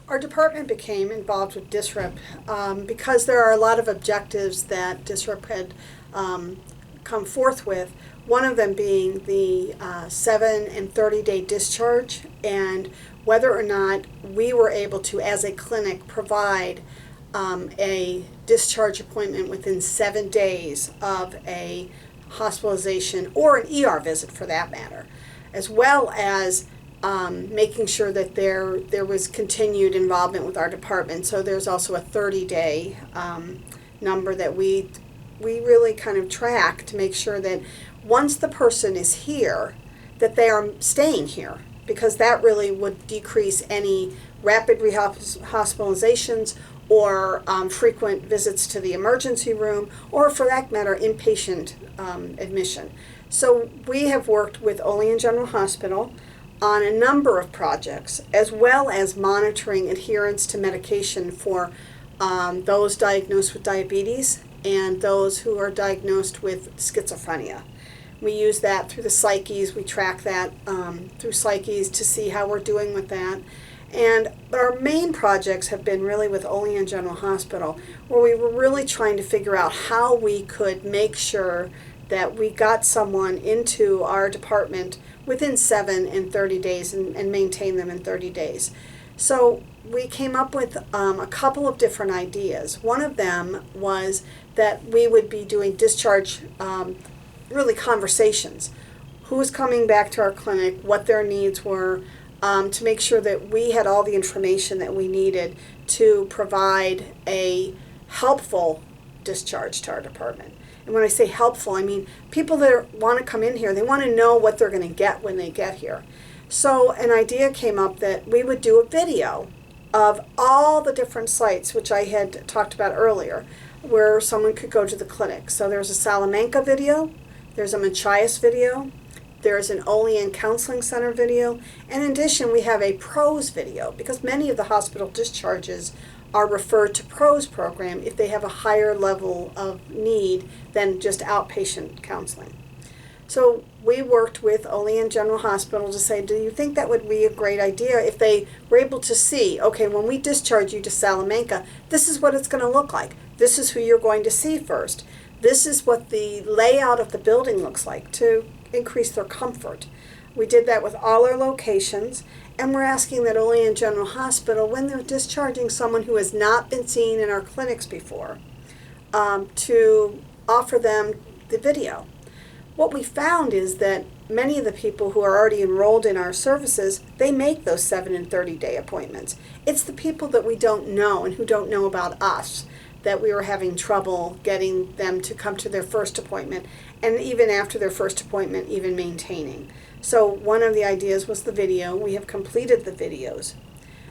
Our department became involved with DISRIP because there are a lot of objectives that DISRIP had come forth with. One of them being the 7 and 30-day discharge, and whether or not we were able to, as a clinic, provide a discharge appointment within 7 days of a hospitalization or an ER visit for that matter, as well as making sure that there was continued involvement with our department. So there's also a 30-day number that we really kind of track to make sure that once the person is here, that they are staying here, because that really would decrease any rapid hospitalizations or frequent visits to the emergency room, or for that matter, inpatient admission. So we have worked with Olean General Hospital on a number of projects, as well as monitoring adherence to medication for those diagnosed with diabetes and those who are diagnosed with schizophrenia. We use that through the psyches. We track that through psyches to see how we're doing with that. But our main projects have been really with Olean General Hospital, where we were really trying to figure out how we could make sure that we got someone into our department within 7 and 30 days and maintain them in 30 days. So we came up with a couple of different ideas. One of them was that we would be doing discharge, really conversations. Who's coming back to our clinic, what their needs were, to make sure that we had all the information that we needed to provide a helpful discharge to our department. And when I say helpful, I mean people that want to come in here, they want to know what they're going to get when they get here. So an idea came up that we would do a video of all the different sites, which I had talked about earlier, where someone could go to the clinic. So there's a Salamanca video, there's a Machias video, there's an Olean Counseling Center video, and in addition we have a PROS video, because many of the hospital discharges are referred to PROS program if they have a higher level of need than just outpatient counseling. So we worked with Olean General Hospital to say, do you think that would be a great idea if they were able to see, okay, when we discharge you to Salamanca, this is what it's going to look like. This is who you're going to see first. This is what the layout of the building looks like, to increase their comfort. We did that with all our locations, and we're asking that Olean General Hospital, when they're discharging someone who has not been seen in our clinics before, to offer them the video. What we found is that many of the people who are already enrolled in our services, they make those 7 and 30-day appointments. It's the people that we don't know and who don't know about us that we were having trouble getting them to come to their first appointment, and even after their first appointment, even maintaining. So one of the ideas was the video. We have completed the videos.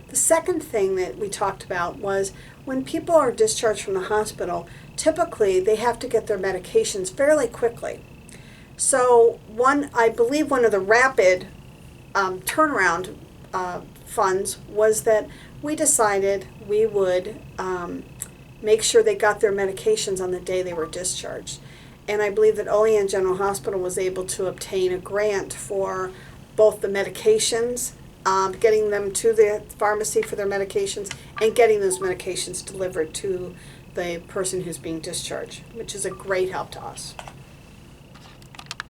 The second thing that we talked about was when people are discharged from the hospital, typically they have to get their medications fairly quickly. So I believe one of the rapid turnaround funds was that we decided we would make sure they got their medications on the day they were discharged. And I believe that Olean General Hospital was able to obtain a grant for both the medications, getting them to the pharmacy for their medications, and getting those medications delivered to the person who's being discharged, which is a great help to us.